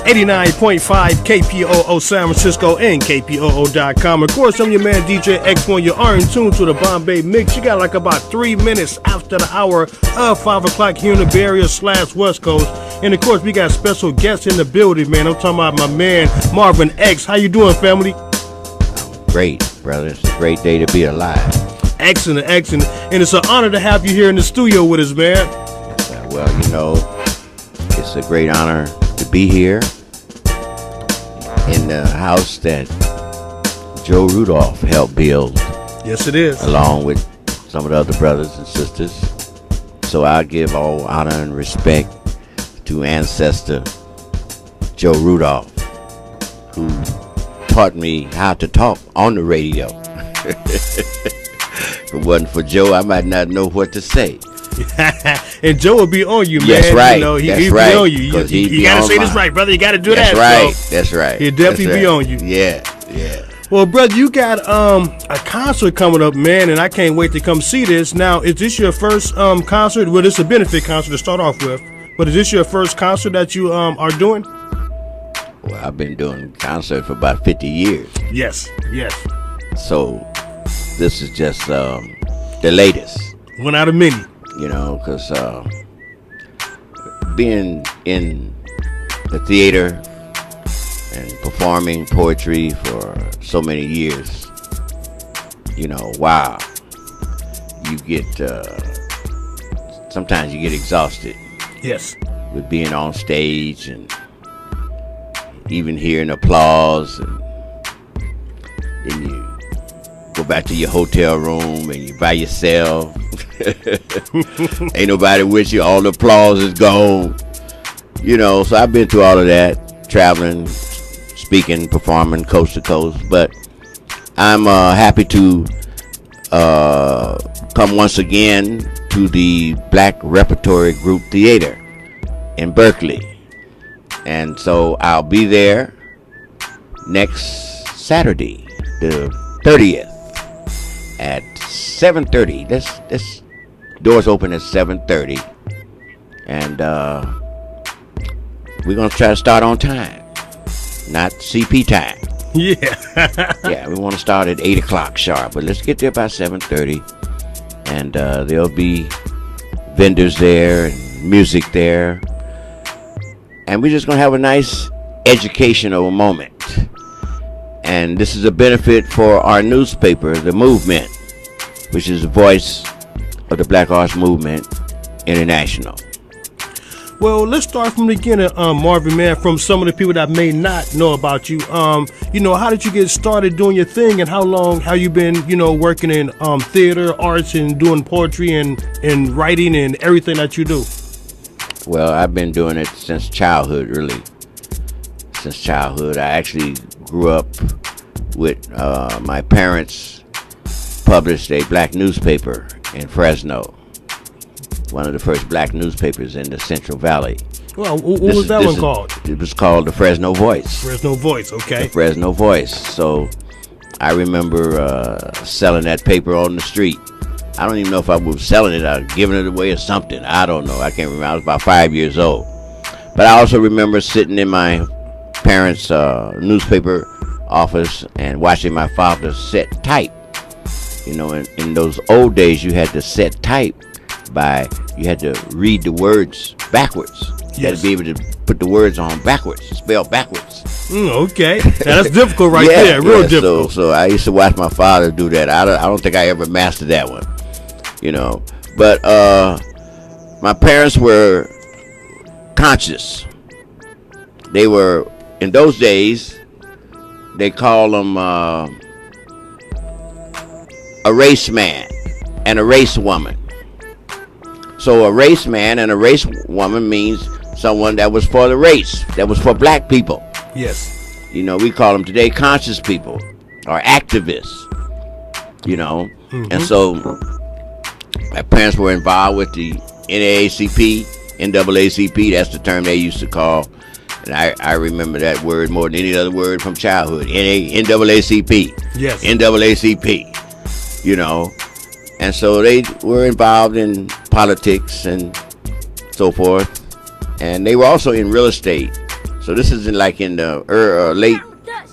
89.5 KPOO San Francisco and KPOO.com. Of course, I'm your man DJ-X1. You are in tune to the Bombay Mix. You got like about 3 minutes after the hour of 5 o'clock here in the Bay Area / West Coast. And of course, we got special guests in the building, man. I'm talking about my man Marvin X. How you doing, family? Great, brother. It's a great day to be alive. Excellent, excellent. And it's an honor to have you here in the studio with us, man. Well, you know, it's a great honor to be here in the house that Joe Rudolph helped build. Yes, it is. Along with some of the other brothers and sisters. So I give all honor and respect to ancestor Joe Rudolph, who taught me how to talk on the radio. If it wasn't for Joe, I might not know what to say. And Joe will be on you, man. That's right. You know, he'll be on you. You gotta say this right, brother. You gotta do That's that. Right. So that's right. He'll definitely be on you. Yeah. Well, brother, you got a concert coming up, man, and I can't wait to come see this. Now, is this your first concert? Well, it's a benefit concert to start off with, but is this your first concert that you are doing? Well, I've been doing concerts for about 50 years. Yes. So this is just the latest. One out of many. You know, because being in the theater and performing poetry for so many years, you know, wow, you get, sometimes you get exhausted. Yes. With being on stage and even hearing applause, and then you go back to your hotel room and you're by yourself. Ain't nobody with you. All the applause is gone. You know, so I've been through all of that, traveling, speaking, performing coast to coast. But I'm happy to come once again to the Black Repertory Theater in Berkeley. And so I'll be there next Saturday, the 30th. At 7:30. This doors open at 7:30, and we're gonna try to start on time, not CP time. Yeah, we want to start at 8 o'clock sharp, but let's get there by 7:30, and there'll be vendors there and music there, and we're just gonna have a nice educational moment. And this is a benefit for our newspaper, The Movement, which is the voice of the Black Arts Movement International. Well, let's start from the beginning, Marvin, man, from some of the people that may not know about you. You know, how did you get started doing your thing, and how you been, you know, working in theater, arts, and doing poetry and writing and everything that you do? Well, I've been doing it since childhood, really. Since childhood. I actually grew up with my parents published a black newspaper in Fresno, one of the first black newspapers in the Central Valley. Well, what was that one called? It was called the Fresno Voice. Fresno Voice, okay. The Fresno Voice. So I remember selling that paper on the street. I don't even know if I was selling it or giving it away or something. I don't know. I can't remember. I was about 5 years old. But I also remember sitting in my parents' newspaper office and watching my father set type. You know, in those old days, you had to set type you had to read the words backwards. You had to be able to put the words on backwards, spell backwards. Okay, now that's difficult there, real difficult. So I used to watch my father do that. I don't think I ever mastered that one, you know. But my parents were conscious. They were, in those days, they call them a race man and a race woman. So a race man and a race woman means someone that was for the race, that was for black people. Yes. You know, we call them today conscious people or activists, you know. Mm-hmm. And so my parents were involved with the NAACP, that's the term they used to call. And I remember that word more than any other word from childhood. NAACP. Yes. NAACP. You know. And so they were involved in politics and so forth. And they were also in real estate. So this is in the late,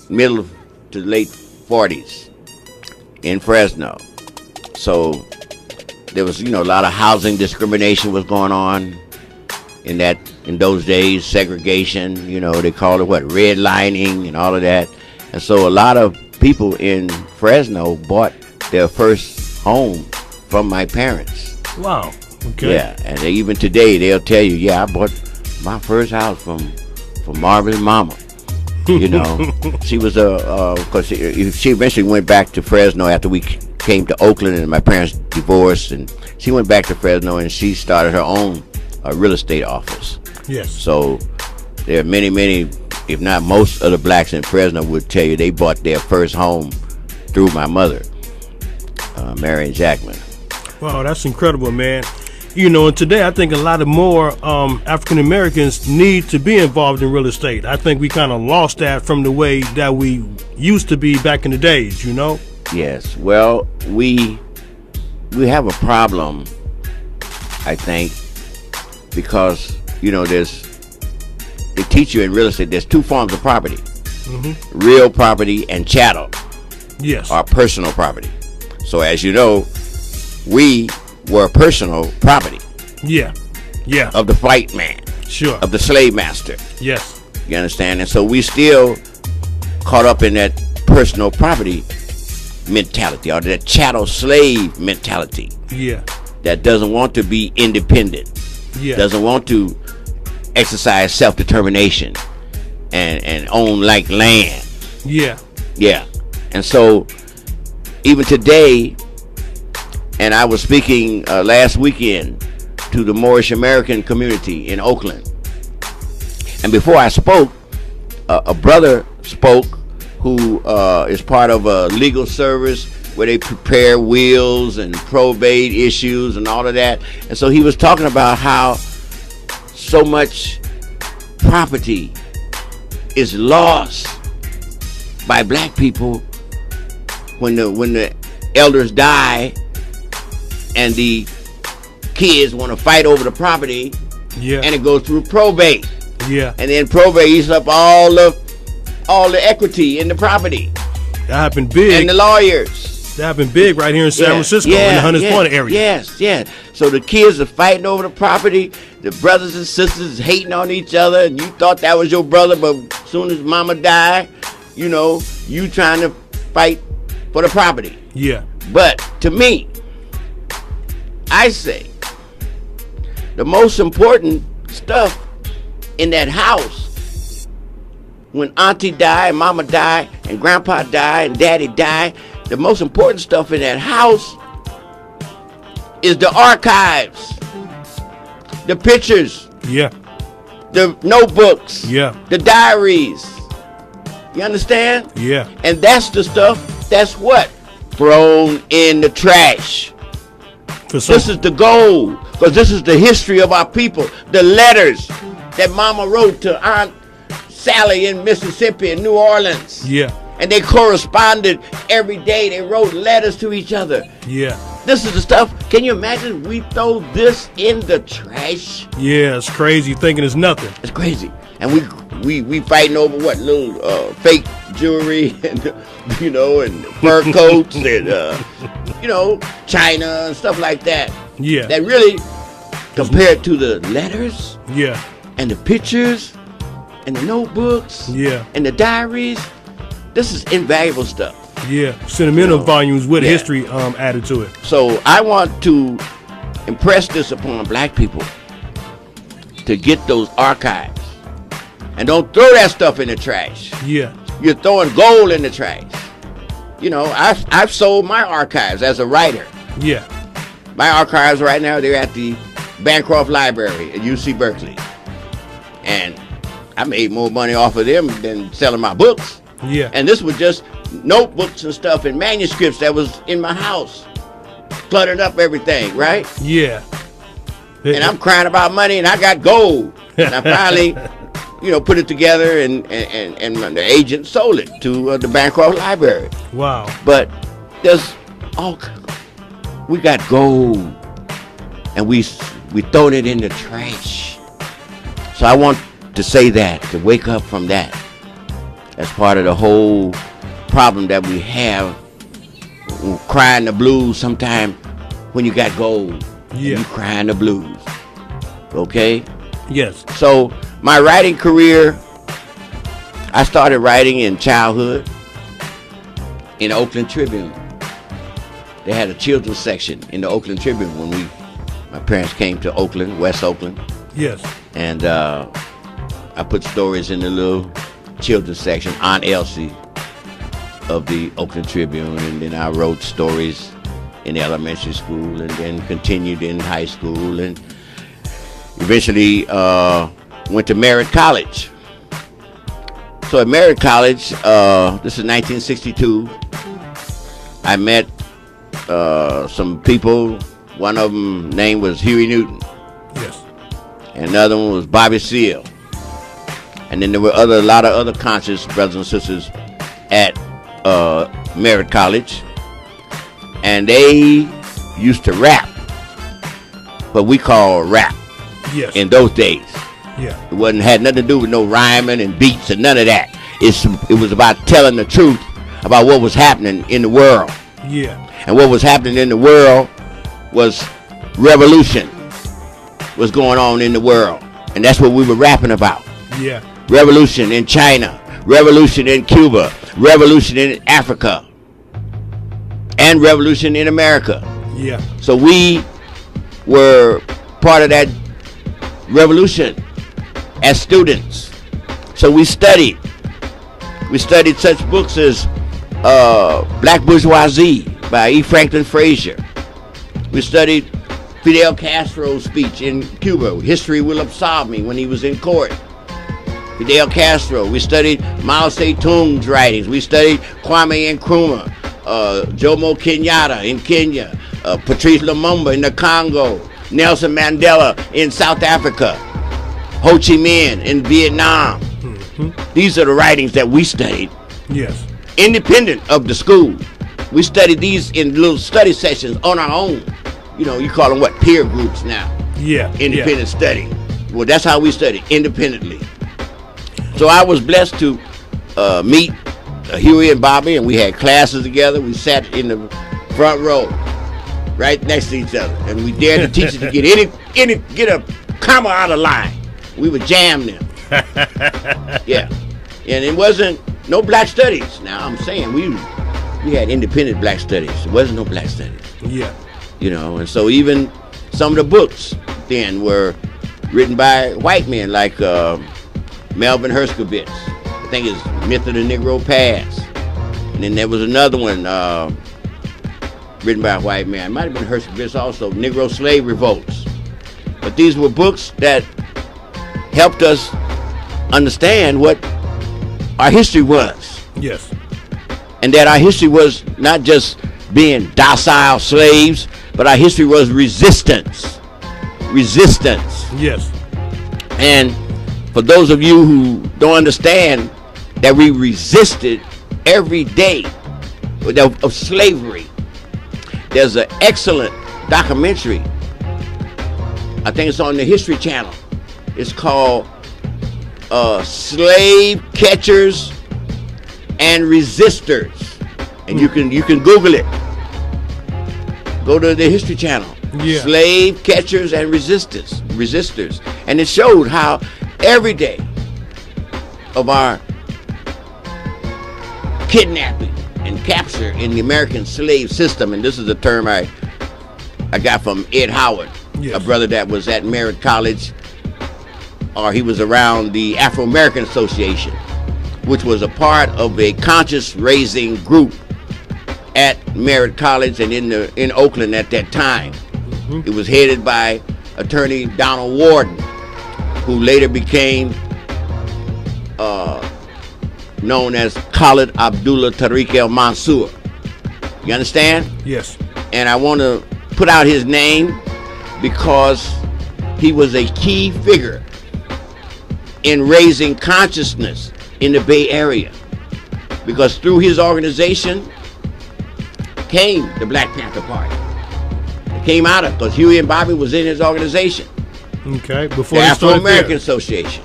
middle to late 40s in Fresno. So there was, a lot of housing discrimination was going on in those days, segregation, they call it redlining and all of that. And so a lot of people in Fresno bought their first home from my parents. Wow. Okay. Yeah, and even today they'll tell you, yeah, I bought my first house from Marvin's mama. She was because she eventually went back to Fresno after we came to Oakland and my parents divorced, and she went back to Fresno and she started her own real estate office. Yes. So there are many, if not most of the blacks in Fresno would tell you they bought their first home through my mother, Marion Jackman. Wow, that's incredible, man. And today I think a lot of more African Americans need to be involved in real estate. I think we kind of lost that from the way that we used to be back in the days, Yes. Well, we have a problem, I think, because, they teach you in real estate, there's two forms of property. Mm-hmm. Real property and chattel. Yes. Or personal property. So as you know, we were personal property. Yeah. Yeah. Of the white man. Sure. Of the slave master. Yes. You understand? And so we still caught up in that personal property mentality, or that chattel slave mentality. Yeah. That doesn't want to be independent. Yeah. Doesn't want to exercise self-determination and own land. Yeah. Yeah. And so even today, and I was speaking last weekend to the Moorish American community in Oakland. And before I spoke, a brother spoke who is part of a legal service where they prepare wills and probate issues and all of that. And so he was talking about how so much property is lost by black people when the elders die and the kids want to fight over the property. Yeah. And it goes through probate. Yeah. And then probate eats up all the equity in the property. That happened big. And the lawyers. That happened big right here in San Francisco, in the Hunters Point area. Yes, yeah. So the kids are fighting over the property. The brothers and sisters hating on each other. And you thought that was your brother, but as soon as mama died, you trying to fight for the property. Yeah. But to me, I say the most important stuff in that house, when auntie died, mama died, and grandpa died, and daddy died, the most important stuff in that house is the archives, the pictures, the notebooks, the diaries. You understand? Yeah. And that's the stuff that's what? Thrown in the trash. This is the gold, because this is the history of our people. The letters that mama wrote to Aunt Sally in Mississippi and New Orleans. Yeah. And they corresponded every day. They wrote letters to each other. Yeah. This is the stuff. Can you imagine we throw this in the trash? Yeah, it's crazy thinking it's nothing. It's crazy. And we fighting over what little fake jewelry and and fur coats and China and stuff like that. Yeah. That really, compared to the letters, and the pictures and the notebooks, and the diaries, this is invaluable stuff. Yeah, sentimental volumes with history added to it. So I want to impress this upon black people to get those archives. And don't throw that stuff in the trash. Yeah. You're throwing gold in the trash. I've sold my archives as a writer. Yeah. My archives right now, they're at the Bancroft Library at UC Berkeley. And I made more money off of them than selling my books. Yeah. And this was just notebooks and stuff and manuscripts that was in my house. Cluttered up everything, right? Yeah. And I'm crying about money and I got gold. And I finally, put it together and the agent sold it to the Bancroft Library. Wow. But we got gold and we throwing it in the trash. So I want to say that, to wake up from that. That's part of the whole problem that we have. Crying the blues sometimes when you got gold. Yeah. You crying the blues. Okay? Yes. So my writing career, I started writing in childhood in the Oakland Tribune. They had a children's section in the Oakland Tribune when my parents came to Oakland, West Oakland. Yes. And I put stories in the little children's section, Aunt Elsie of the Oakland Tribune, and then I wrote stories in elementary school and then continued in high school and eventually went to Merritt College. So at Merritt College, this is 1962, I met some people. One of them name was Huey Newton. Yes. And another one was Bobby Seale. And then there were a lot of other conscious brothers and sisters at Merritt College. And they used to rap. What we call rap. Yes. In those days. Yeah. It had nothing to do with no rhyming and beats and none of that. It was about telling the truth about what was happening in the world. Yeah. And what was happening in the world was revolution was going on in the world. And that's what we were rapping about. Yeah. Revolution in China, revolution in Cuba, revolution in Africa, and revolution in America. Yeah. So we were part of that revolution as students. So we studied. We studied such books as Black Bourgeoisie by E. Franklin Frazier. We studied Fidel Castro's speech in Cuba, History Will Absolve Me, when he was in court. Fidel Castro. We studied Mao Zedong's writings. We studied Kwame Nkrumah, Jomo Kenyatta in Kenya, Patrice Lumumba in the Congo, Nelson Mandela in South Africa, Ho Chi Minh in Vietnam. Mm-hmm. These are the writings that we studied. Yes. Independent of the school. We studied these in little study sessions on our own. You know, you call them what? Peer groups now. Yeah. Independent study. Well, that's how we studied, independently. So I was blessed to meet Huey and Bobby, and we had classes together. We sat in the front row, right next to each other, and we dared the teacher to get a comma out of line. We would jam them. Yeah, and it wasn't no black studies. Now I'm saying we had independent black studies. It wasn't no black studies. Yeah. You know, and so even some of the books then were written by white men, like Melvin Herskovitz. I think it's Myth of the Negro Past. And then there was another one written by a white man. It might have been Herskovitz also, Negro Slave Revolts. But these were books that helped us understand what our history was. Yes. And that our history was not just being docile slaves, but our history was resistance. Resistance. Yes. And for those of you who don't understand that we resisted every day of slavery, there's an excellent documentary. I think it's on the History Channel. It's called Slave Catchers and Resistors. And you can Google it. Go to the History Channel. Yeah. Slave Catchers and Resistors. And it showed how every day of our kidnapping and capture in the American slave system, and this is a term I got from Ed Howard, yes, a brother that was at Merritt College, or he was around the Afro-American Association, which was a part of a conscious raising group at Merritt College and in Oakland at that time. Mm-hmm. It was headed by attorney Donald Warden, who later became known as Khalid Abdullah Tariq El Mansour. You understand? Yes. And I want to put out his name because he was a key figure in raising consciousness in the Bay Area. Because through his organization came the Black Panther Party. It came out of, because Huey and Bobby was in his organization. Okay, before the Afro-American Association.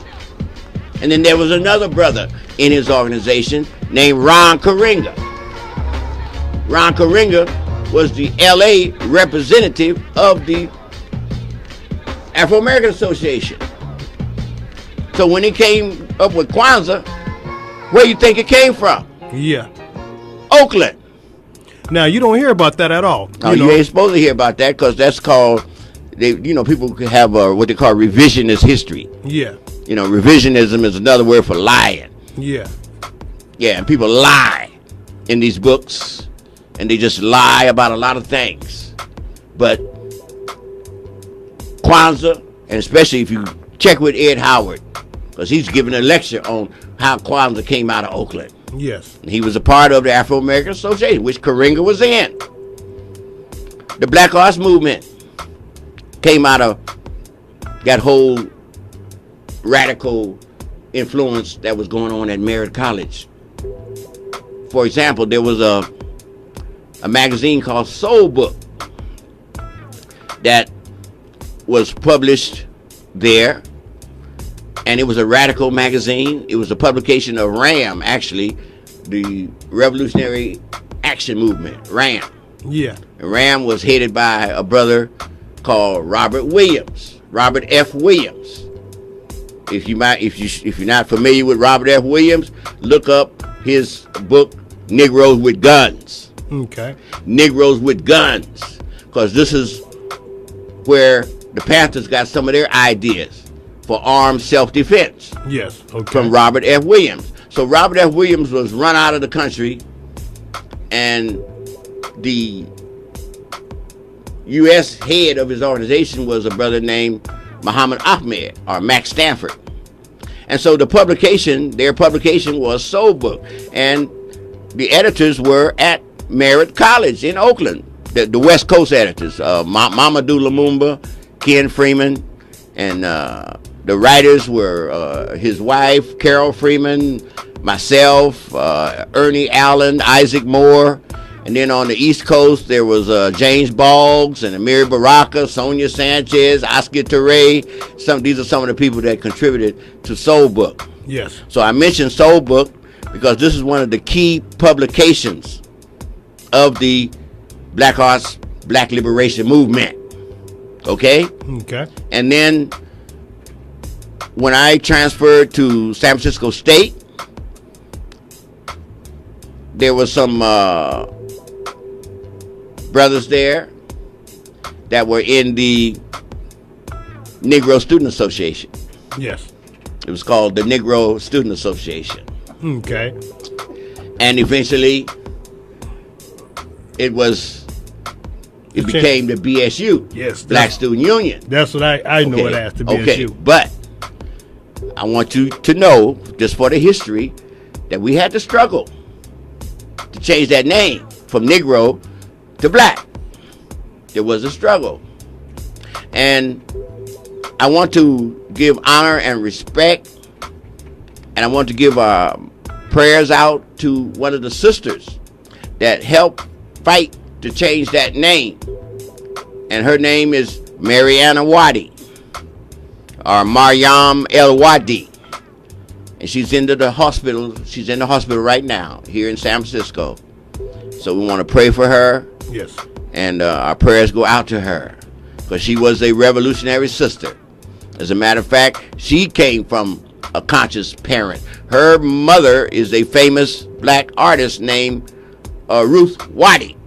And then there was another brother in his organization named Ron Karinga. Ron Karinga was the LA representative of the Afro-American Association. So when he came up with Kwanzaa, where do you think it came from? Yeah. Oakland. Now, you don't hear about that at all. No, you ain't supposed to hear about that because that's called, people could have what they call revisionist history. Yeah. Revisionism is another word for lying. Yeah. Yeah, and people lie in these books, and they just lie about a lot of things. But Kwanzaa, and especially if you check with Ed Howard, because he's giving a lecture on how Kwanzaa came out of Oakland. Yes. He was a part of the Afro-American Association, which Karinga was in. The Black Arts Movement came out of that whole radical influence that was going on at Merritt College. For example, there was a magazine called Soul Book that was published there, and it was a radical magazine. It was a publication of RAM, actually, the Revolutionary Action Movement, RAM. Yeah. And RAM was headed by a brother called Robert Williams, Robert F. Williams. If you're not familiar with Robert F. Williams, look up his book, Negroes with Guns. Okay. Negroes with Guns, because this is where the Panthers got some of their ideas for armed self-defense. Yes. Okay. From Robert F. Williams. So Robert F. Williams was run out of the country, and the U.S. head of his organization was a brother named Muhammad Ahmed, or Max Stanford. And so their publication was Soul Book, and the editors were at Merritt College in Oakland, the West Coast editors, Mamadou Lumumba, Ken Freeman, and the writers were his wife, Carol Freeman, myself, Ernie Allen, Isaac Moore. And then on the East Coast, there was James Boggs and Amiri Baraka, Sonia Sanchez, Oscar Teray. These are some of the people that contributed to Soul Book. Yes. So I mentioned Soul Book because this is one of the key publications of the Black Arts, Black Liberation Movement. Okay? Okay. And then when I transferred to San Francisco State, there was some brothers there that were in the Negro Student Association. Yes. It was called the Negro Student Association. Okay. And eventually it became the BSU. Yes. Black Student Union. That's what I know it as, the BSU. Okay, but I want you to know, just for the history, that we had to struggle to change that name from Negro to Black. There was a struggle. And I want to give honor and respect, and I want to give prayers out to one of the sisters that helped fight to change that name. And her name is Mariana Wadi, or Mariam El Wadi. And she's in the hospital. She's in the hospital right now here in San Francisco. So we want to pray for her. Yes. And our prayers go out to her, because she was a revolutionary sister. As a matter of fact, she came from a conscious parent. Her mother is a famous black artist named Ruth Wadi.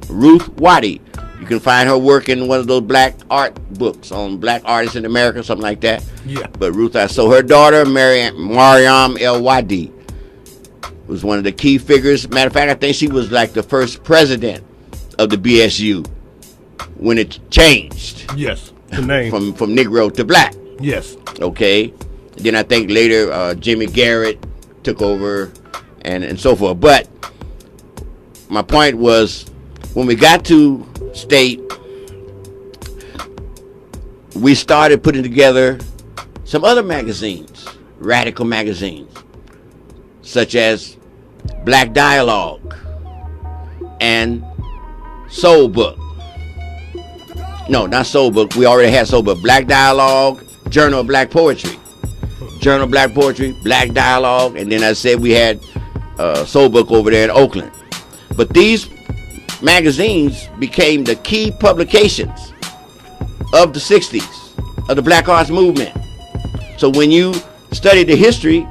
Ruth Wadi. You can find her work in one of those black art books on black artists in America, something like that. Yeah. But so her daughter, Mariam El Wadi, was one of the key figures. Matter of fact, I think she was like the first president of the BSU when it changed. Yes. The name. from Negro to Black. Yes. Okay. Then I think later Jimmy Garrett took over and so forth. But my point was, when we got to State, we started putting together some other magazines, radical magazines, such as Black Dialogue and Soul Book. No, not Soul Book. We already had Soul Book. Black Dialogue, Journal of Black Poetry. Journal of Black Poetry, Black Dialogue, and then I said we had Soul Book over there in Oakland. But these magazines became the key publications of the 60s, of the Black Arts Movement. So when you study the history,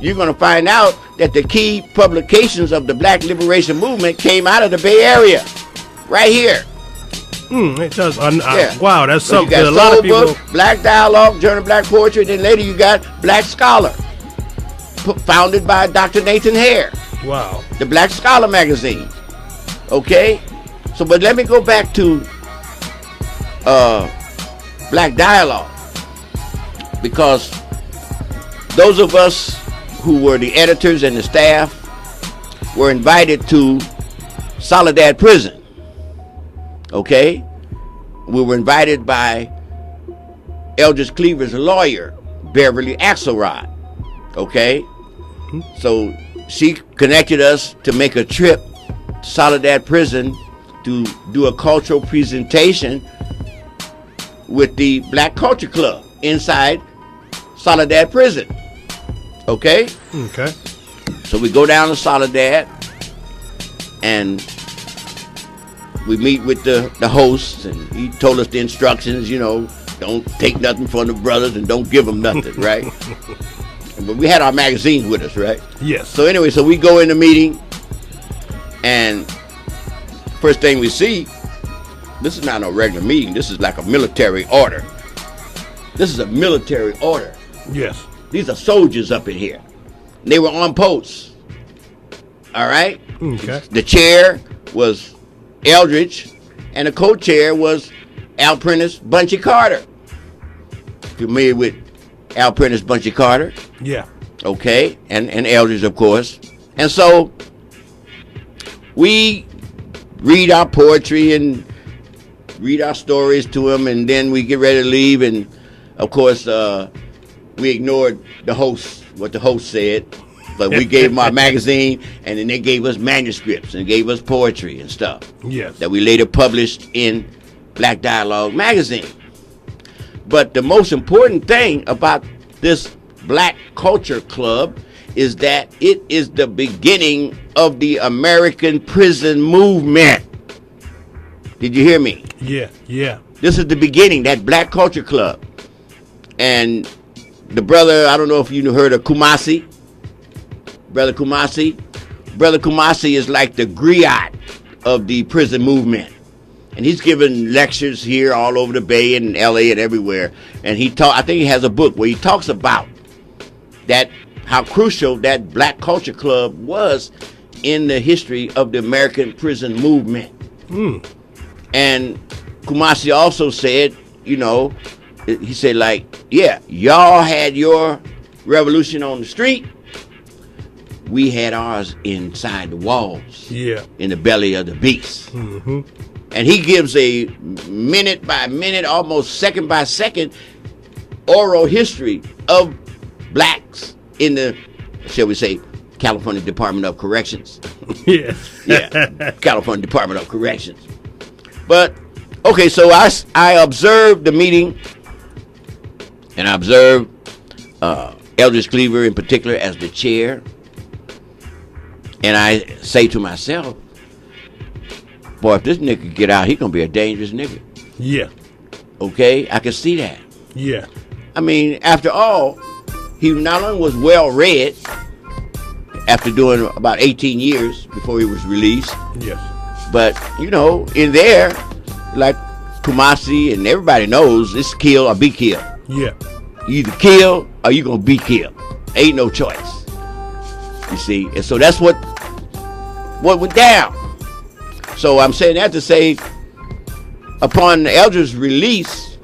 you're going to find out that the key publications of the Black Liberation Movement came out of the Bay Area, right here. It does. Yeah. Wow, that's So you something got a lot Soul of people. Book, Black Dialogue, Journal of Black Poetry, then later you got Black Scholar, founded by Dr. Nathan Hare. Wow. The Black Scholar magazine. Okay? So, but let me go back to Black Dialogue, because those of us who were the editors and the staff were invited to Soledad Prison. Okay? We were invited by Eldridge Cleaver's lawyer, Beverly Axelrod. Okay? So she connected us to make a trip to Soledad Prison to do a cultural presentation with the Black Culture Club inside Soledad Prison. Okay? Okay. So we go down to Soledad and we meet with the host, and he told us the instructions, you know, don't take nothing from the brothers and don't give them nothing, right? But we had our magazines with us, right? Yes. So anyway, so we go in the meeting, and first thing we see, this is not a regular meeting. This is like a military order. This is a military order. Yes. These are soldiers up in here. They were on posts. All right? Okay. The chair was Eldridge, and the co-chair was Al Prentice Bunchy Carter. Familiar with Al Prentice Bunchy Carter? Yeah. Okay, and Eldridge, of course. And so we read our poetry and read our stories to him, and then we get ready to leave, and of course we ignored the host, what the host said, but we gave them our magazine, and then they gave us manuscripts and gave us poetry and stuff. Yes. That we later published in Black Dialogue magazine. But the most important thing about this Black Culture Club is that it is the beginning of the American prison movement. Did you hear me? Yeah. Yeah. This is the beginning, that Black Culture Club. And the brother, I don't know if you heard of Kumasi. Brother Kumasi. Brother Kumasi is like the griot of the prison movement. And he's given lectures here all over the Bay and LA and everywhere. And I think he has a book where he talks about that, how crucial that Black Culture Club was in the history of the American prison movement. And Kumasi also said, you know, he said, like, yeah, y'all had your revolution on the street. We had ours inside the walls. Yeah. In the belly of the beast. Mm-hmm. And he gives a minute by minute, almost second by second, oral history of blacks in the, shall we say, California Department of Corrections. Yeah. Yeah, California Department of Corrections. But, okay, so I observed the meeting, and I observed Eldridge Cleaver in particular as the chair. And I say to myself, boy, if this nigga get out, he gonna be a dangerous nigga. Yeah. Okay, I can see that. Yeah. I mean, after all, he not only was well read after doing about 18 years before he was released. Yes. But, you know, in there, like Kumasi and everybody knows, it's kill or be killed. Yeah. You either kill or you gonna be killed. Ain't no choice. You see, and so that's what went down. So I'm saying that to say, upon Eldridge's release,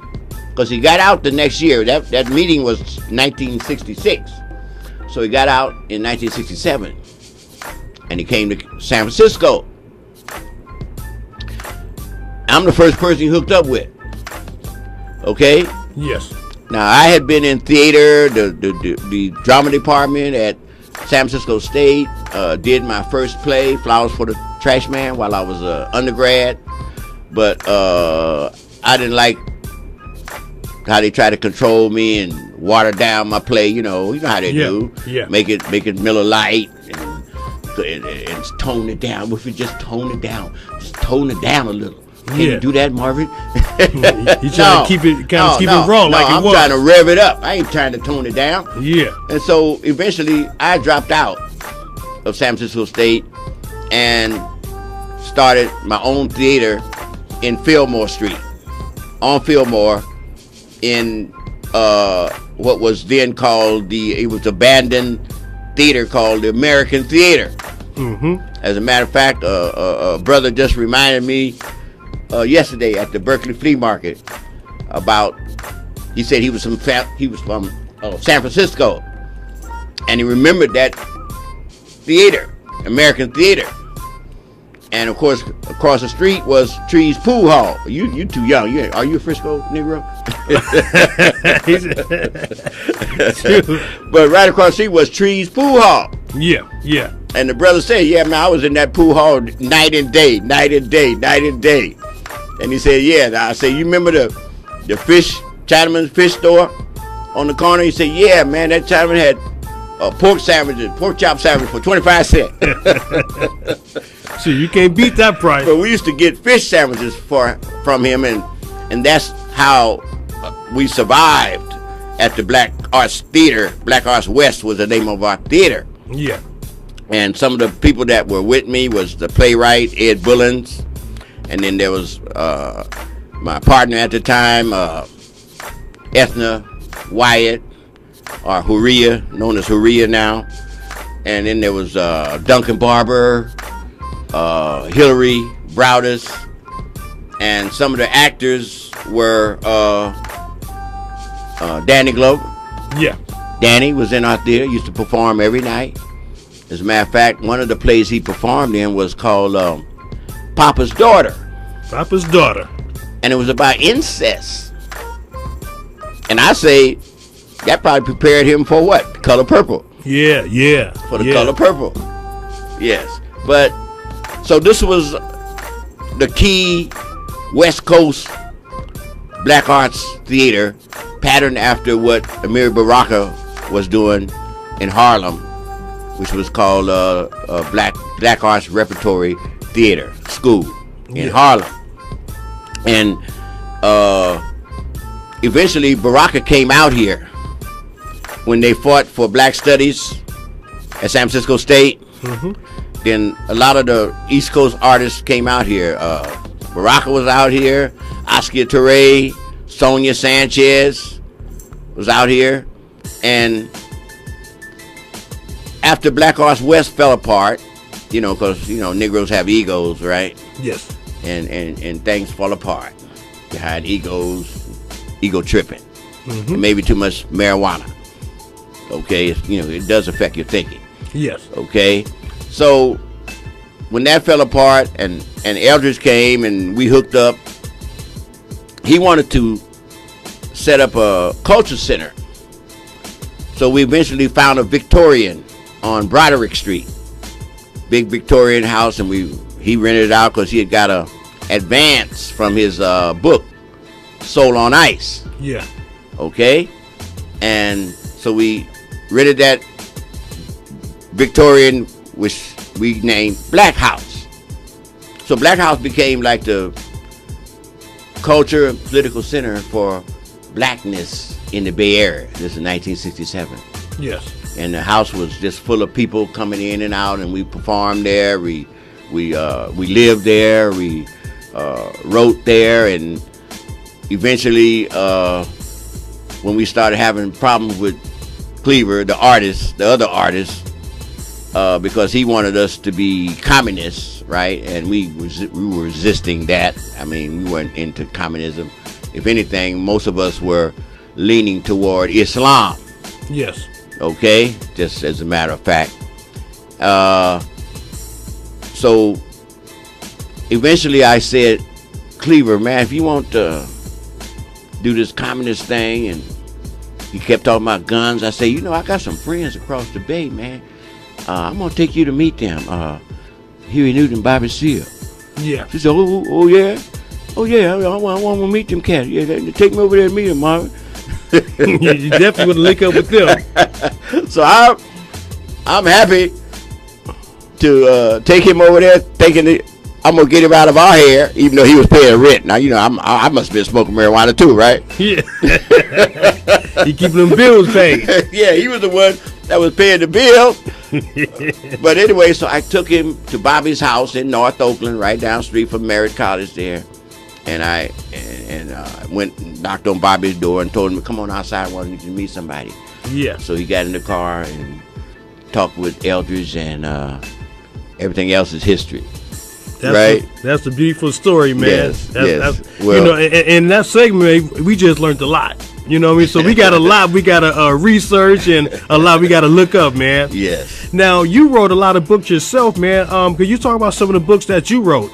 because he got out the next year, that meeting was 1966. So he got out in 1967, and he came to San Francisco. I'm the first person he hooked up with. Okay? Yes. Now, I had been in theater, the drama department at San Francisco State, did my first play, Flowers for the Trash Man, while I was an undergrad. But I didn't like how they tried to control me and water down my play. You know how they do. Yeah. Make it Miller Lite and tone it down. If you just tone it down a little. Can you do that, Marvin? He's trying to keep it raw like it was. I'm trying to rev it up. I ain't trying to tone it down. Yeah. And so eventually I dropped out of San Francisco State and started my own theater in Fillmore Street. On Fillmore in what was then called it was abandoned theater called the American Theater. Mm-hmm. As a matter of fact, a brother just reminded me yesterday at the Berkeley Flea Market about. He said he was from San Francisco, and he remembered that theater, American Theater, and of course across the street was Trees Pool Hall. You too young. Are you a Frisco Negro? But right across the street was Trees Pool Hall. Yeah. And the brother said, "Yeah, man, I was in that pool hall night and day. And he said, "Yeah." I said, "You remember the Chinaman's fish store on the corner?" He said, "Yeah, man, that Chinaman had pork chop sandwich for 25 cents. So you can't beat that price. But we used to get fish sandwiches from him, and that's how we survived at the Black Arts Theater. Black Arts West was the name of our theater. Yeah. And some of the people that were with me was the playwright Ed Bullens, and then there was my partner at the time, Ethna Wyatt, or Huria, known as Huria now. And then there was Duncan Barber, Hillary Browdus, and some of the actors were Danny Glover. Yeah. Danny was in our theater, used to perform every night. As a matter of fact, one of the plays he performed in was called Papa's Daughter. Papa's Daughter. And it was about incest. And I say, that probably prepared him for what? The Color Purple. Yeah. For the Color Purple. Yes. But, so this was the key West Coast Black Arts Theater, patterned after what Amiri Baraka was doing in Harlem, which was called Black Arts Repertory Theater School in Harlem. And eventually Baraka came out here when they fought for Black Studies at San Francisco State. Mm-hmm. Then a lot of the East Coast artists came out here. Baraka was out here. Oscar Torre, Sonia Sanchez was out here. And after Black Arts West fell apart, because Negroes have egos, right? Yes. And things fall apart behind ego tripping, and maybe too much marijuana. Okay, it does affect your thinking. Yes. Okay, so when that fell apart and Eldridge came and we hooked up, he wanted to set up a culture center. So we eventually found a Victorian on Broderick Street, big Victorian house, and he rented it out because he had got a advance from his book, Soul on Ice. Yeah. Okay, and so we rented that Victorian, which we named Black House. So Black House became like the culture and political center for blackness in the Bay Area. This is 1967. Yes. And the house was just full of people coming in and out, and we performed there. We lived there. We wrote there, and eventually, when we started having problems with Cleaver, the other artist, because he wanted us to be communists, right? And we were resisting that. I mean, we weren't into communism. If anything, most of us were leaning toward Islam. Yes. Okay, just as a matter of fact. So eventually I said, Cleaver, man, if you want to do this communist thing, and he kept talking about guns, I said, I got some friends across the bay, man. I'm going to take you to meet them. Huey Newton, Bobby Seale. Yeah. She said, oh yeah? Oh yeah, I want to meet them cats. Yeah, take me over there and meet them, Marvin. You definitely would link up with them. So I'm happy to take him over there, thinking I'm gonna get him out of our hair, even though he was paying rent. Now I must have been smoking marijuana too, right? Yeah. He keeping them bills paid. Yeah, he was the one that was paying the bill. But anyway, so I took him to Bobby's house in North Oakland, right down the street from Merritt College there. And I went and knocked on Bobby's door and told him, come on outside, I want you to meet somebody. Yeah. So he got in the car and talked with Eldridge, and everything else is history. That's a beautiful story, man. Yes. Well, in that segment, we just learned a lot. You know what I mean? So we got a lot we got to research, and a lot we got to look up, man. Yes. Now, you wrote a lot of books yourself, man. Could you talk about some of the books that you wrote?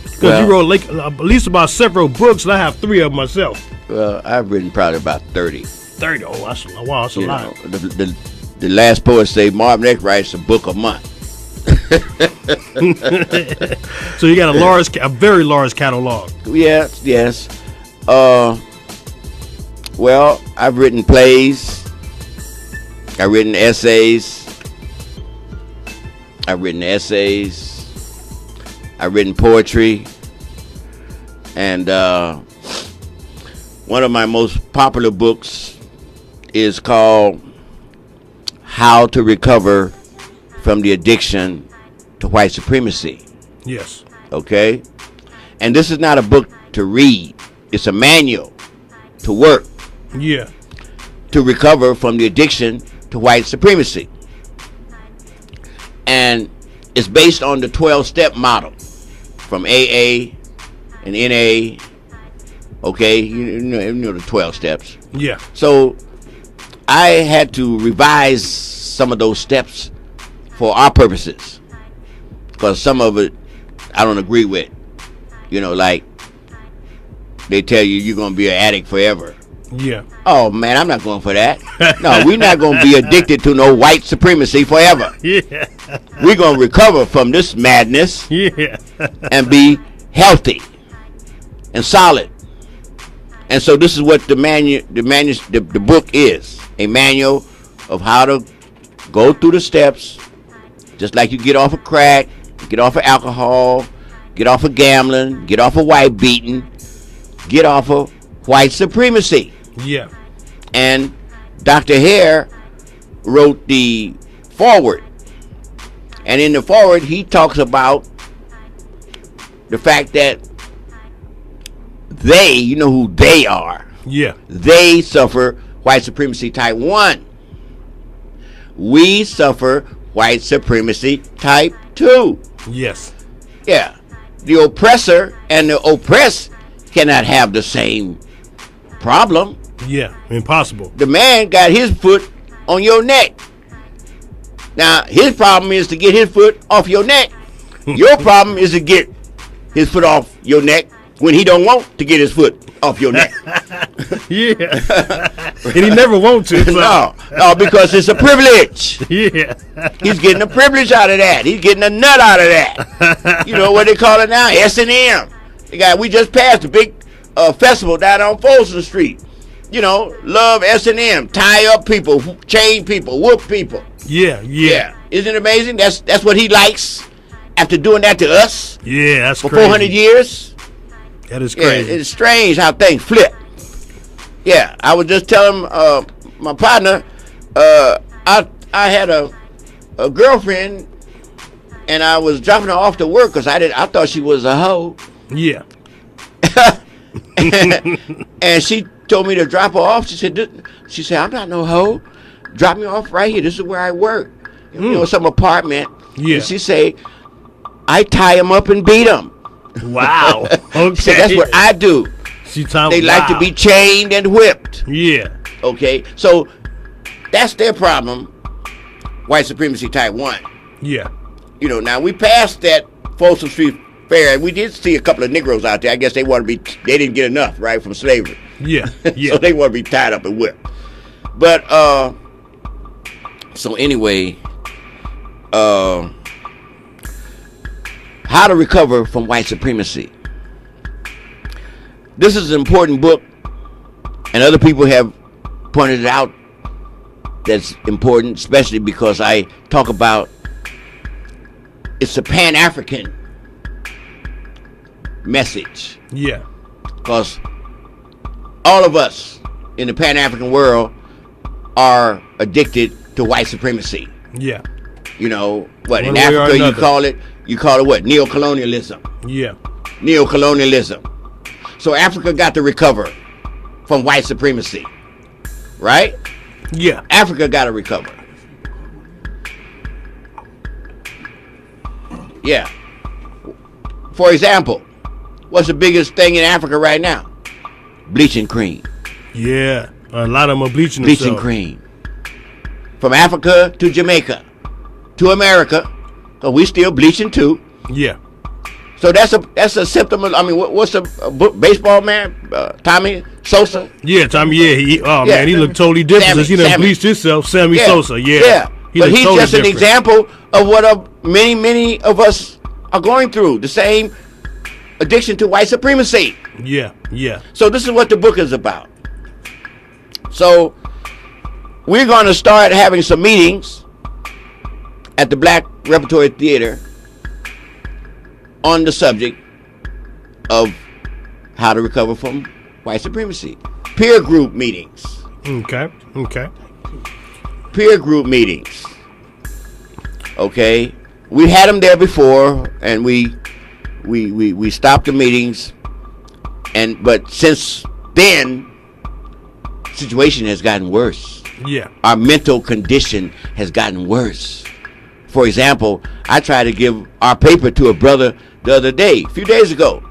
Because you wrote at least about several books, and I have 3 of them myself. Well, I've written probably about 30. 30? Oh, that's a lot. The last poet say Marvin X writes a book a month. So you got a very large catalog. Yes. Well, I've written plays. I've written essays. I've written poetry. And one of my most popular books is called How to Recover from the Addiction to White Supremacy. Yes. Okay? And this is not a book to read. It's a manual to work. Yeah. To recover from the addiction to white supremacy. And it's based on the 12-step model from AA and NA. Okay? You know the 12 steps. Yeah. So I had to revise some of those steps for our purposes, because some of it I don't agree with. Like they tell you you're going to be an addict forever. Yeah. Oh, man, I'm not going for that. No, we're not going to be addicted to no white supremacy forever. Yeah. We're going to recover from this madness. Yeah. And be healthy and solid. And so this is what the book is. A manual of how to go through the steps, just like you get off of crack, get off of alcohol, get off of gambling, get off of white beating, get off of white supremacy. Yeah. And Dr. Hare wrote the foreword. And in the foreword, he talks about the fact that they, you know who they are. Yeah. They suffer white supremacy type 1. We suffer white supremacy type 2. Yes. Yeah. The oppressor and the oppressed cannot have the same problem. Yeah, impossible. The man got his foot on your neck. Now, his problem is to get his foot off your neck. Your problem is to get his foot off your neck when he don't want to get his foot off your neck. Yeah. And he never wants to. So. No, because it's a privilege. Yeah. He's getting a privilege out of that. He's getting a nut out of that. You know what they call it now? S&M. We just passed a big festival down on Folsom Street. Love S&M, tie up people, chain people, whoop people. Yeah. Isn't it amazing? That's what he likes after doing that to us. Yeah, that's for crazy. 400 years. That is crazy. Yeah, it's strange how things flip. Yeah, I was just telling my partner, I had a girlfriend, and I was dropping her off to work because I thought she was a hoe. Yeah. and she told me to drop her off. She said, I'm not no hoe. Drop me off right here. This is where I work. Some apartment. Yeah. And she said, I tie them up and beat them. Wow. Okay. So that's what I do. They like to be chained and whipped. Yeah. Okay. So that's their problem. White supremacy type 1. Yeah. Now we passed that Folsom Street Fair, and we did see a couple of Negroes out there. I guess they didn't get enough, right, from slavery. Yeah. So they want to be tied up and whipped. But so anyway, how to recover from white supremacy. This is an important book, and other people have pointed out that's important, especially because I talk about it's a Pan-African message. Yeah. Because all of us in the Pan-African world are addicted to white supremacy. Yeah. You know, what, One in way or Africa another. you call it what? Neocolonialism. Yeah. Neocolonialism. So Africa got to recover from white supremacy. Right? Yeah. Africa got to recover. Yeah. For example, what's the biggest thing in Africa right now? Bleaching cream. Yeah. A lot of them are bleaching Bleaching themselves. cream. From Africa to Jamaica to America, because we still bleaching too. Yeah. So that's a symptom of, I mean, what's a baseball man? Tommy Sosa? Yeah, Tommy, yeah. Man, he looked totally different since he done bleached himself. Sammy Sosa, yeah. Yeah. But he's totally just an different. example of what many of us are going through. The same addiction to white supremacy. Yeah, yeah. So this is what the book is about. So we're going to start having some meetings at the Black Repertory Theater on the subject of how to recover from white supremacy. Peer group meetings. Okay. Peer group meetings. Okay. We had them there before, and we stopped the meetings, but since then, situation has gotten worse. Yeah. Our mental condition has gotten worse. For example, I tried to give our paper to a brother the other day, a few days ago,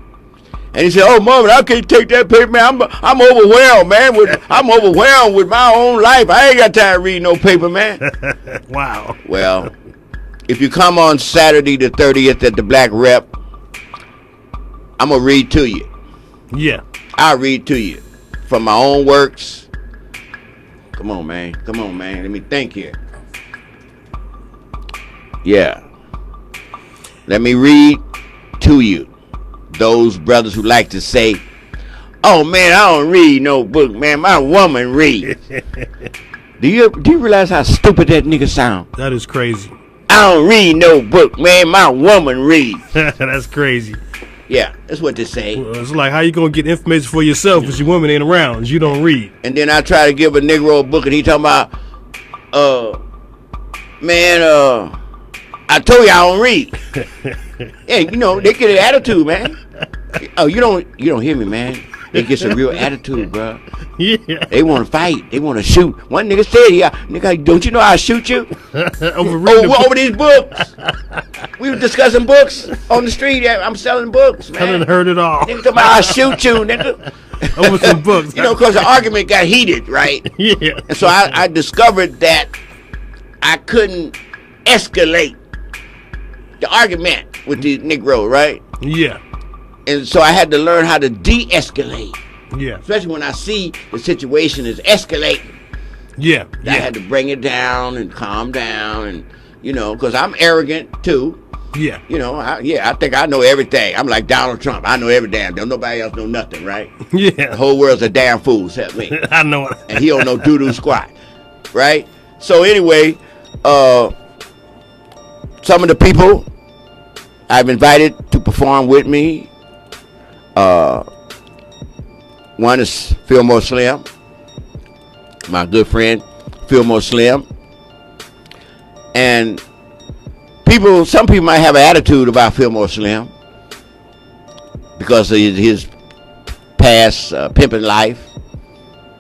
and he said, "Oh, Marvin, I can't take that paper, man. I'm overwhelmed, man. I'm overwhelmed with my own life. I ain't got time to read no paper, man." Wow. Well, if you come on Saturday the 30th at the Black Rep, I'm gonna read to you. Yeah. I'll read to you from my own works. Come on, man. Let me think here. Yeah. Let me read to you. Those brothers who like to say, "Oh man, I don't read no book, man. My woman reads." Do you realize how stupid that nigga sound? That is crazy. "I don't read no book, man. My woman reads." That's crazy. Yeah, that's what they say. Well, it's like, how you gonna get information for yourself if your woman ain't around? You don't read. And then I try to give a Negro a book, and he talking about, I told you I don't read. Yeah, you know, they get an attitude, man. Oh, you don't hear me, man. They get some real attitude, bro. Yeah. They want to fight. They want to shoot. One nigga said, "Yeah, nigga, don't you know I'll shoot you?" over these books. We were discussing books on the street. I'm selling books, man. I done heard it all. Nigga talking about I'll shoot you, nigga. Over some books. You know, because the argument got heated, right? Yeah. And so I discovered that I couldn't escalate the argument with the Negro, right? Yeah. And so I had to learn how to de-escalate. Yeah. Especially when I see the situation is escalating. Yeah. I had to bring it down and calm down, and you know, because I'm arrogant too. Yeah. You know, I think I know everything. I'm like Donald Trump. I know every damn. Don't nobody else know nothing, right? Yeah. The whole world's a damn fool except me. I know it. And he don't know doo-doo squat, right? So anyway, some of the people I've invited to perform with me, one is Fillmore Slim, my good friend Fillmore Slim, and some people might have an attitude about Fillmore Slim because of his past pimping life.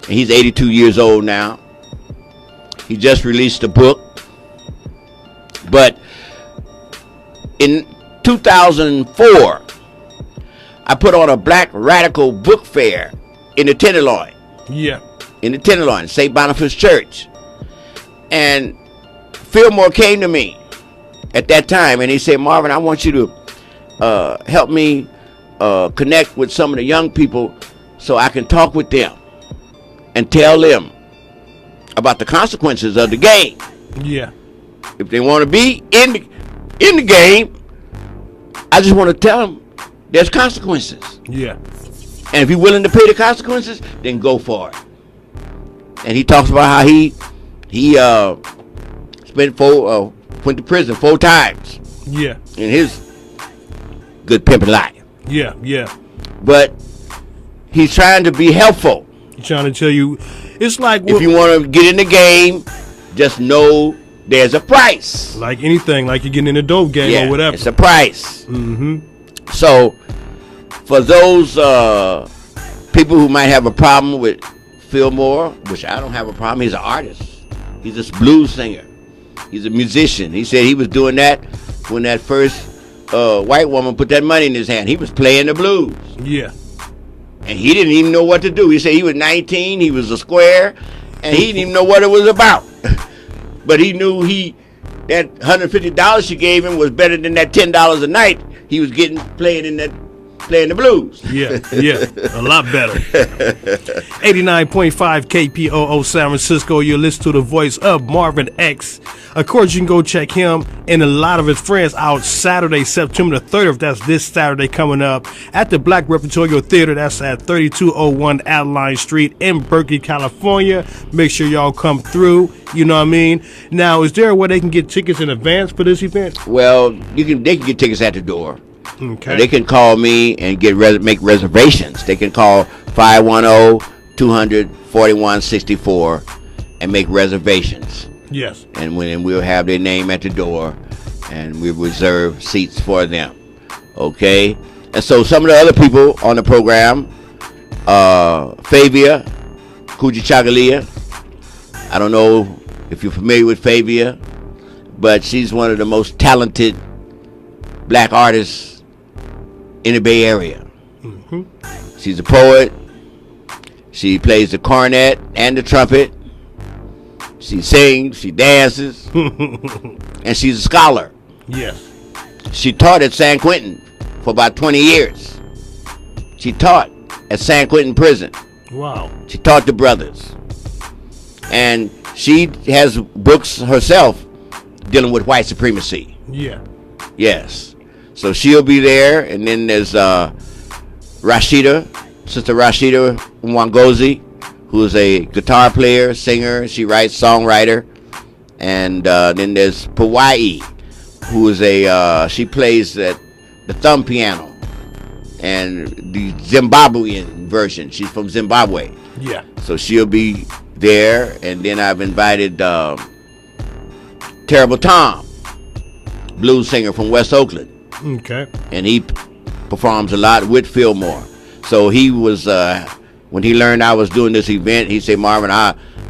And he's 82 years old now. He just released a book. But in 2004, I put on a Black Radical book fair in the Tenderloin. Yeah. In the Tenderloin, St. Boniface Church. And Fillmore came to me at that time, and he said, "Marvin, I want you to help me connect with some of the young people so I can talk with them and tell them about the consequences of the game. Yeah. If they want to be in the game, I just want to tell them there's consequences. Yeah. And if you're willing to pay the consequences, then go for it." and he talks about how he went to prison 4 times. Yeah. In his good pimping life. Yeah, yeah. But he's trying to be helpful. He's trying to tell you, it's like if you want to get in the game, just know there's a price. Like anything, like you're getting in a dope game or whatever. It's a price. Mm-hmm. So, for those people who might have a problem with Fillmore, which I don't have a problem, he's an artist. He's a blues singer. He's a musician. He said he was doing that when that first white woman put that money in his hand. He was playing the blues. Yeah. And he didn't even know what to do. He said he was 19, he was a square, and he didn't even know what it was about. But he knew that $150 she gave him was better than that $10 a night he was getting playing the blues. Yeah, a lot better. 89.5 KPOO San Francisco. You're listening to the voice of Marvin X. Of course, you can go check him and a lot of his friends out Saturday, September the 30th. That's this Saturday coming up at the Black Repertory Theater. That's at 3201 Adeline Street in Berkeley, California. Make sure y'all come through. You know what I mean? Now, is there a way they can get tickets in advance for this event? Well, they can get tickets at the door. Okay. They can call me and make reservations. They can call 510-200-4164 and make reservations. Yes. And we'll have their name at the door, and we'll reserve seats for them. Okay. And so some of the other people on the program, Favia Kujichagalia. I don't know if you're familiar with Favia, but she's one of the most talented black artists in the Bay Area. Mm-hmm. She's a poet. She plays the cornet and the trumpet. She sings, she dances, and she's a scholar. Yes. She taught at San Quentin for about 20 years. She taught at San Quentin prison. Wow. She taught the brothers. And she has books herself dealing with white supremacy. Yeah. Yes. So she'll be there. And then there's Rashida, Sister Rashida Mwangozi, who's a guitar player, singer. She writes, songwriter. And then there's Pawai, who is she plays the thumb piano and the Zimbabwean version. She's from Zimbabwe. Yeah. So she'll be there. And then I've invited Terrible Tom, blues singer from West Oakland. Okay. And he performs a lot with Fillmore. So he was when he learned I was doing this event, he said, Marvin,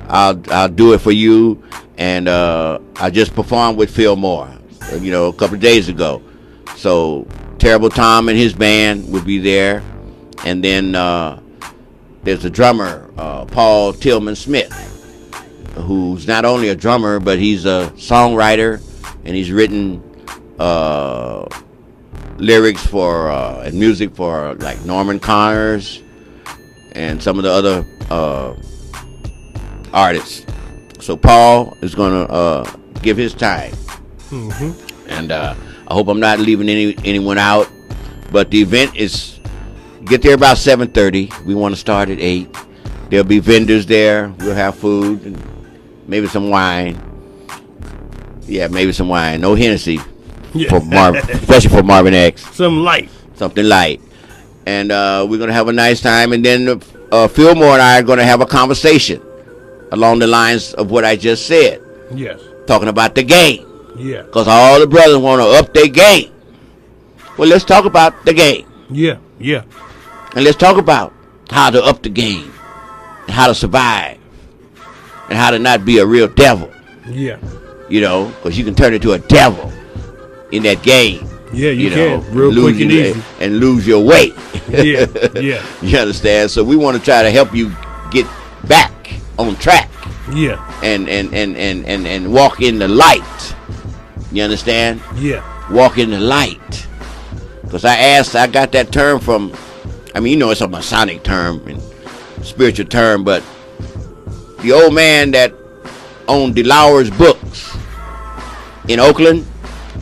I'll do it for you. And I just performed with Fillmore, a couple of days ago. So Terrible Tom and his band would be there. And then there's a drummer, Paul Tillman Smith, who's not only a drummer, but he's a songwriter, and he's written lyrics for and music for like Norman Connors and some of the other artists. So Paul is going to give his time. Mm-hmm. And I hope I'm not leaving anyone out. But the event is, get there about 7:30. We want to start at 8. There'll be vendors there. We'll have food and maybe some wine. Yeah, maybe some wine. No Hennessy. Yeah. Especially for Marvin X. Something light. And we're going to have a nice time. And then Fillmore and I are going to have a conversation along the lines of what I just said. Yes. Talking about the game. Yeah. Because all the brothers want to up their game. Well, let's talk about the game. Yeah. And let's talk about how to up the game. And how to survive. And how to not be a real devil. Yeah. Because you can turn into a devil in that game. Yeah, you can. Real quick and easy. And lose your weight. Yeah. You understand? So we want to try to help you get back on track. Yeah. And walk in the light. You understand? Yeah. Walk in the light. Because I got that term from, it's a Masonic term and spiritual term, but the old man that owned DeLauer's Books in Oakland,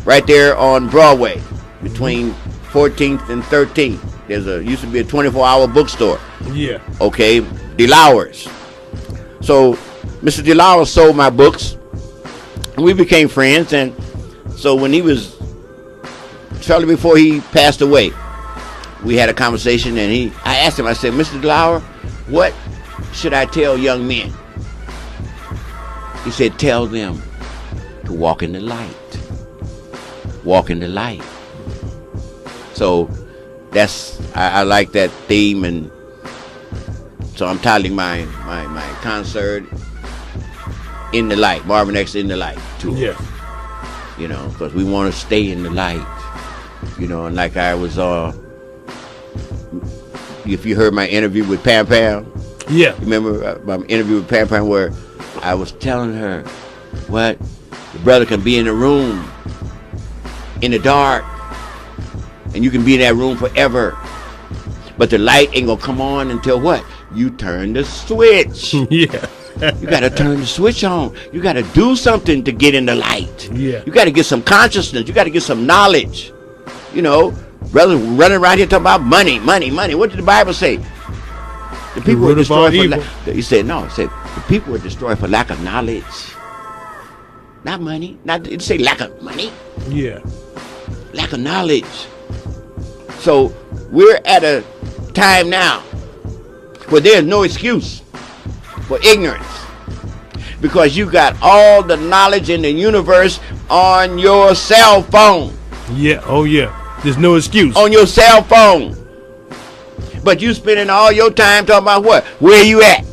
right there on Broadway, between 14th and 13th. Used to be a 24-hour bookstore. Yeah. Okay, DeLauer's. So Mr. DeLauro sold my books, and we became friends. And so when he was, shortly before he passed away, we had a conversation, and I asked him, I said, Mr. DeLauro, what should I tell young men? He said, tell them to walk in the light. Walk in the light. So I like that theme, and so I'm titling my concert In the Light, Marvin X In the Light tour. Yeah. You know, because we want to stay in the light. You know, and like I was, if you heard my interview with Pam Pam. Yeah. Remember my interview with Pam Pam where I was telling her what the brother can be in a room in the dark, and you can be in that room forever, but the light ain't gonna come on until what? You turn the switch. Yeah. You gotta turn the switch on. You gotta do something to get in the light. Yeah. You gotta get some consciousness. You gotta get some knowledge. You know, brother running around here talking about money. What did the Bible say? The people were destroyed for he said no. He said the people were destroyed for lack of knowledge. Not money. It didn't say lack of money. Yeah. Lack of knowledge. So we're at a time now where there's no excuse for ignorance, because you got all the knowledge in the universe on your cell phone. Yeah. Oh yeah. There's no excuse. On your cell phone. But you spending all your time talking about what? Where you at?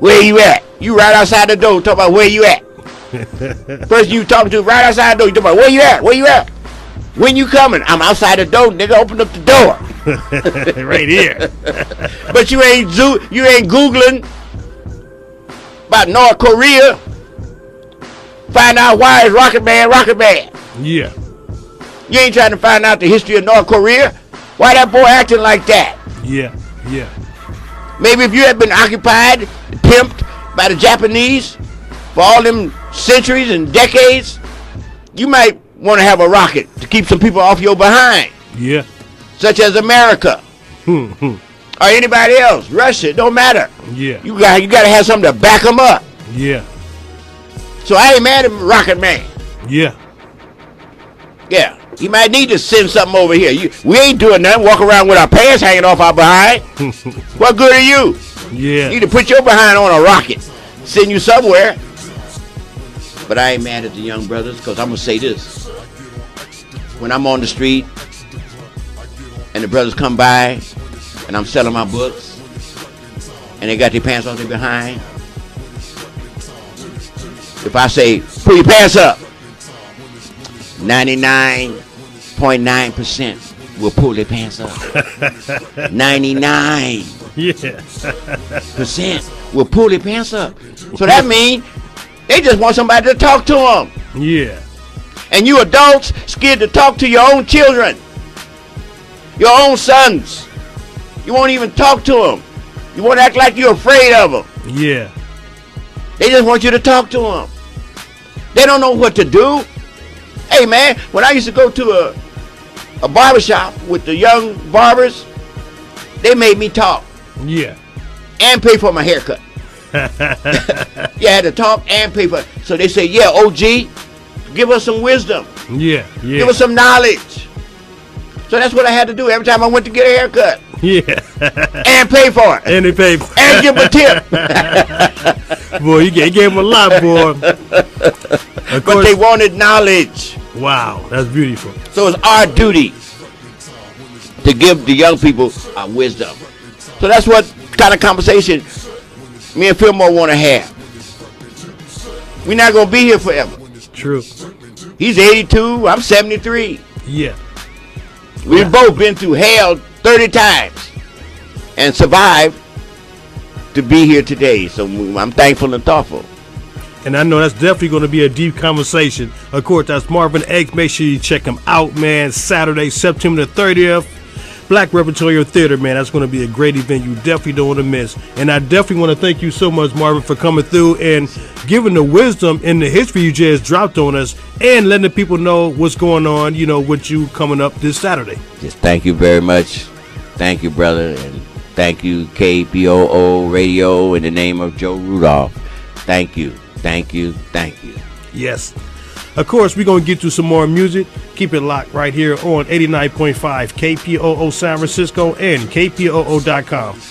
Where you at? You right outside the door talking about where you at. Person you talking to right outside the door, you talking about where you at? Where you at? When you coming? I'm outside the door, nigga. Open up the door. Right here. But you ain't Googling about North Korea. Find out why is Rocket Man. Yeah. You ain't trying to find out the history of North Korea. Why that boy acting like that? Yeah. Yeah. Maybe if you had been occupied, pimped by the Japanese for all them centuries and decades, you might want to have a rocket to keep some people off your behind. Yeah. Such as America. Or anybody else. Russia, it don't matter. Yeah. You got to have something to back them up. Yeah. So I ain't mad at Rocket Man. Yeah. Yeah. You might need to send something over here. We ain't doing nothing. Walk around with our pants hanging off our behind. What good are you? Yeah. You need to put your behind on a rocket. Send you somewhere. But I ain't mad at the young brothers, because I'm going to say this. When I'm on the street and the brothers come by and I'm selling my books and they got their pants on their behind, if I say, put your pants up, 99.9% will pull their pants up. 99% will pull their pants up. So that means they just want somebody to talk to them. Yeah. And you adults scared to talk to your own children, your own sons. You won't even talk to them. You won't act like you're afraid of them. Yeah. They just want you to talk to them. They don't know what to do. Hey man, when I used to go to a barbershop with the young barbers, they made me talk. Yeah. And pay for my haircut. Yeah, I had to talk and pay for it. So they say, yeah, OG, give us some wisdom. Yeah. Yeah. Give us some knowledge. So that's what I had to do every time I went to get a haircut. Yeah. And pay for it. And they pay for it. And give them a tip. Boy, you gave him a lot, boy. But they wanted knowledge. Wow, that's beautiful. So it's our duty to give the young people wisdom. So that's what kind of conversation me and Fillmore want to have. We're not going to be here forever. True. He's 82, I'm 73. Yeah. We've both been through hell 30 times and survived to be here today. So I'm thankful and thoughtful. And I know that's definitely going to be a deep conversation. Of course, that's Marvin X. Make sure you check him out, man. Saturday, September the 30th. Black Repertory Theater, man. That's going to be a great event you definitely don't want to miss. And I definitely want to thank you so much, Marvin, for coming through and giving the wisdom and the history you just dropped on us and letting the people know what's going on, with you coming up this Saturday. Just thank you very much. Thank you, brother. And Thank you, KPOO Radio, in the name of Joe Rudolph. Thank you, thank you, thank you. Yes. Of course, we're going to get to some more music. Keep it locked right here on 89.5 KPOO San Francisco and KPOO.com.